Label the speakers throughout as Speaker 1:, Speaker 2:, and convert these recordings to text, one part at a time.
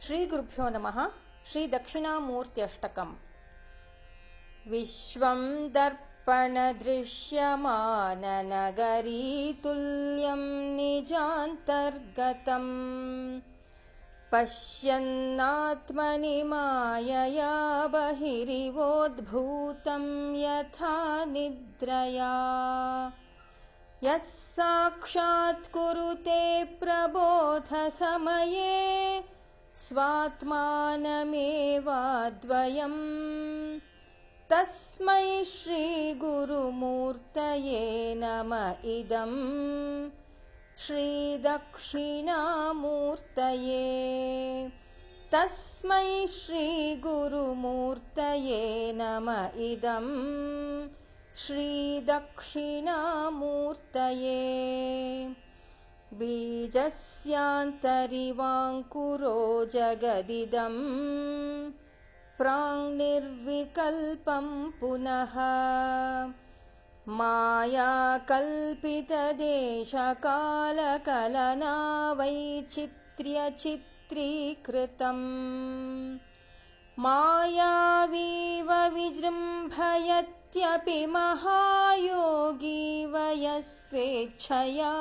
Speaker 1: श्रीगुरुभ्यो नमः। श्रीदक्षिणामूर्त्यष्टकम्। विश्वं दर्पणदृश्यमाननगरीतुल्यं निजान्तर्गतं पश्यन्नात्मनि मायया बहिरिवोद्भूतं यथा निद्रया यः साक्षात् कुरुते प्रबोधसमये स्वात्मानमेवाद्वयम् तस्मै श्रीगुरुमूर्तये नम इदं श्रीदक्षिणामूर्तये तस्मै श्रीगुरुमूर्तये नम इदं श्रीदक्षिणामूर्तये। बीजस्यान्तरिवाङ्कुरो जगदिदं प्राङ्निर्विकल्पं पुनः मायाकल्पितदेशकालकलना वैचित्र्यचित्रीकृतम् मायावीव विजृम्भयत्यपि महायोगी वयस्वेच्छया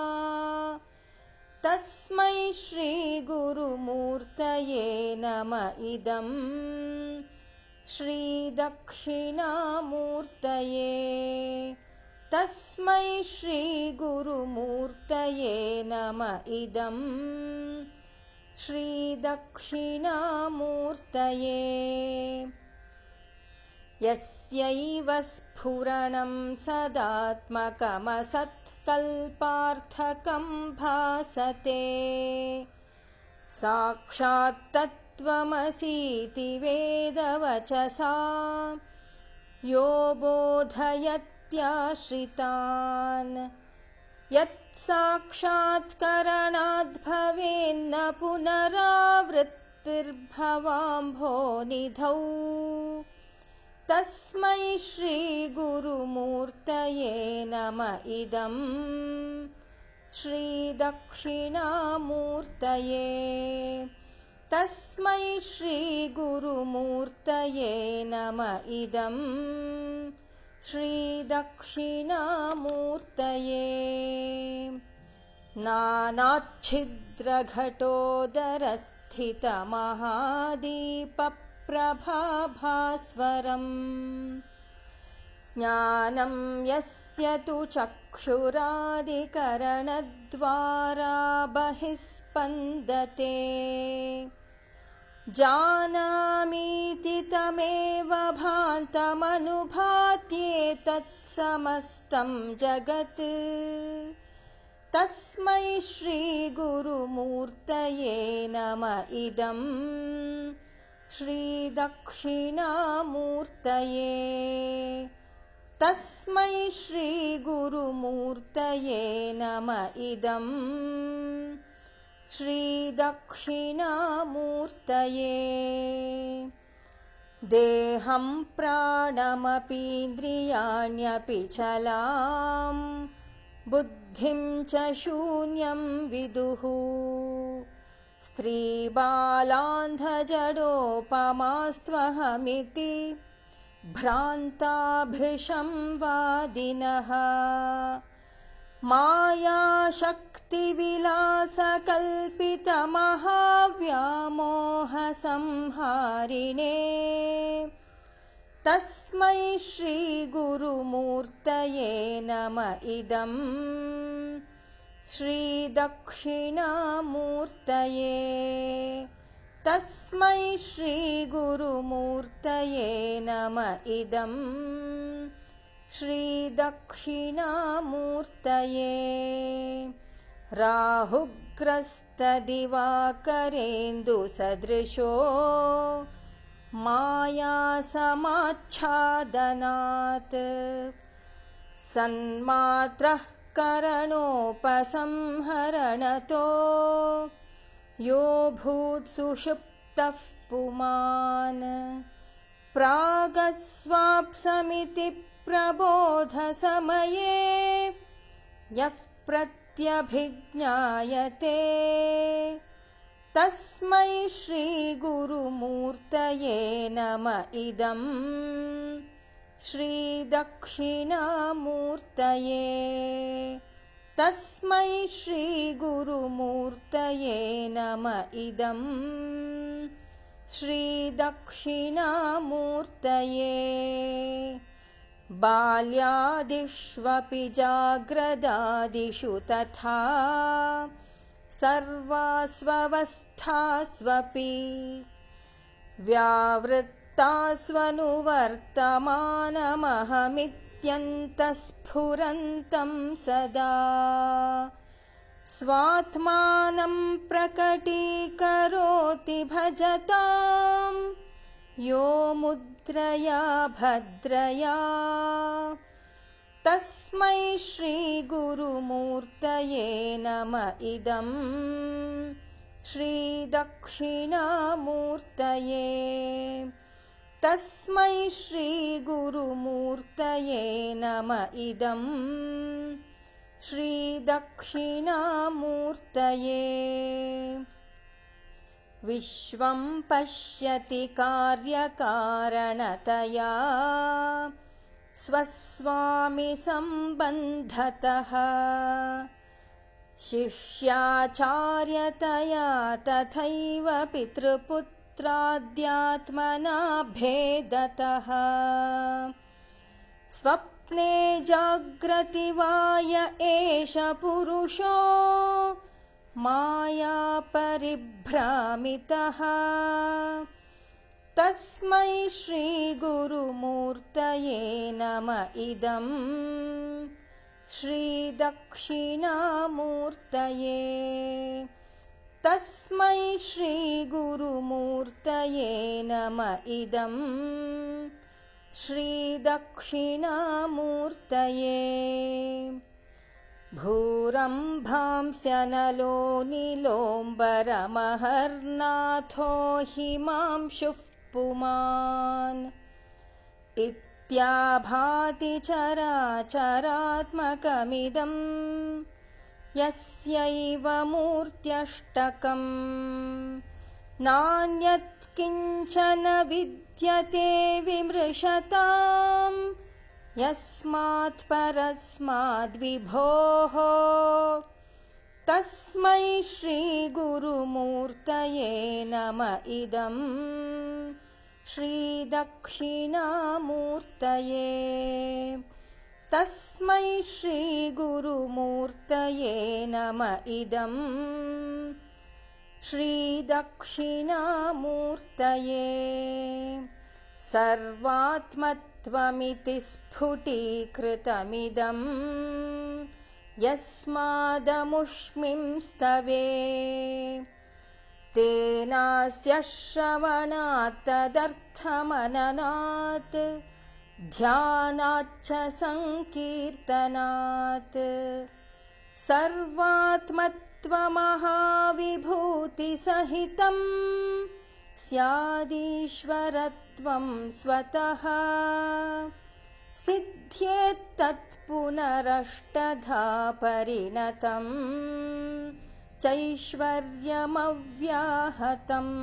Speaker 1: तस्मै श्रीगुरुमूर्तये नम इदं श्रीदक्षिणामूर्तये तस्मै श्रीगुरुमूर्तये नम इदं श्रीदक्षिणामूर्तये। यस्यैव स्फुरणं सदात्मकमसत्कल्पार्थकं भासते साक्षात्तत्त्वमसीति वेदवचसा यो बोधयत्याश्रितान् यत्साक्षात्करणाद्भवेन्न पुनरावृत्तिर्भवाम्भोनिधौ तस्मै श्रीगुरुमूर्तये नम इदं श्रीदक्षिणामूर्तये तस्मै श्रीगुरुमूर्तये नम इदं श्रीदक्षिणामूर्तये। नानाच्छिद्रघटोदरस्थितमहादीपप्रभाभास्वरम् ज्ञानं यस्य तु चक्षुरादिकरणद्वारा बहिः स्पन्दते जानामीति तमेव भान्तमनुभात्येतत्समस्तं जगत् तस्मै श्रीगुरुमूर्तये नम इदं श्रीदक्षिणामूर्तये तस्मै श्रीगुरुमूर्तये नम इदं श्रीदक्षिणामूर्तये। देहं प्राणमपीन्द्रियाण्यपि चलां बुद्धिं च शून्यं विदुः स्त्रीबालान्धजडोपमास्त्वहमिति भ्रान्ताभृशं वादिनः मायाशक्तिविलासकल्पितमहाव्यामोहसंहारिणे तस्मै श्रीगुरुमूर्तये नम इदं श्रीदक्षिणामूर्तये तस्मै श्रीगुरुमूर्तये नम इदं श्रीदक्षिणामूर्तये। राहुग्रस्तदिवाकरेन्दुसदृशो मायासमाच्छादनात् सन्मात्रः करणोपसंहरणतो यो भूत्सुषुप्तः पुमान् प्रागस्वाप्समिति प्रबोधसमये यः प्रत्यभिज्ञायते तस्मै श्रीगुरुमूर्तये नम इदं श्रीदक्षिणामूर्तये तस्मै श्रीगुरुमूर्तये नम इदं श्रीदक्षिणामूर्तये बाल्यादिष्वपि जाग्रदादिषु तथा सर्वास्वस्थास्वपि व्यावृत्तास्वनुवर्तमानमहमित्यन्तःस्फुरन्तं सदा स्वात्मानं प्रकटीकरोति भजतां यो मुद्रया भद्रया तस्मै श्रीगुरुमूर्तये नम इदं श्रीदक्षिणामूर्तये तस्मै श्रीगुरुमूर्तये नम इदं श्रीदक्षिणामूर्तये विश्वं पश्यति कार्यकारणतया स्वस्वामिसम्बन्धतः शिष्याचार्यतया तथैव पितृपुत्राद्यात्मना भेदतः स्वप्ने जाग्रति वा य एष पुरुषो मायापरिभ्रामितः तस्मै श्रीगुरुमूर्तये नम इदं श्रीदक्षिणामूर्तये तस्मै श्रीगुरुमूर्तये नम इदं श्रीदक्षिणामूर्तये भूरम्भांस्यनलो नीलोऽम्बरमहर्नाथो हिमांशुः पुमान् इत्याभाति चराचरात्मकमिदं यस्यैव मूर्त्यष्टकम् नान्यत् किञ्चन विद्यते विमृशताम् यस्मात् परस्माद्विभोः तस्मै श्रीगुरुमूर्तये नम इदं श्रीदक्षिणामूर्तये तस्मै श्रीगुरुमूर्तये नम इदं श्रीदक्षिणामूर्तये सर्वात्मत्वमिति स्फुटीकृतमिदं यस्मादमुष्मिंस्तवे तेनास्य श्रवणात् तदर्थमननात् ध्यानाच्च संकीर्तनात् सर्वात्मत्वमहाविभूतिसहितं स्यादीश्वरत्वं स्वतः सिद्ध्येत्तत्पुनरष्टधा परिणतं चैश्वर्यमव्याहतम्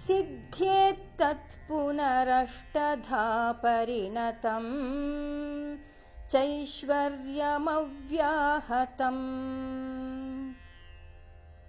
Speaker 1: सिद्ध्येत्तत्पुनरष्टधा परिणतं चैश्वर्यमव्याहतम्।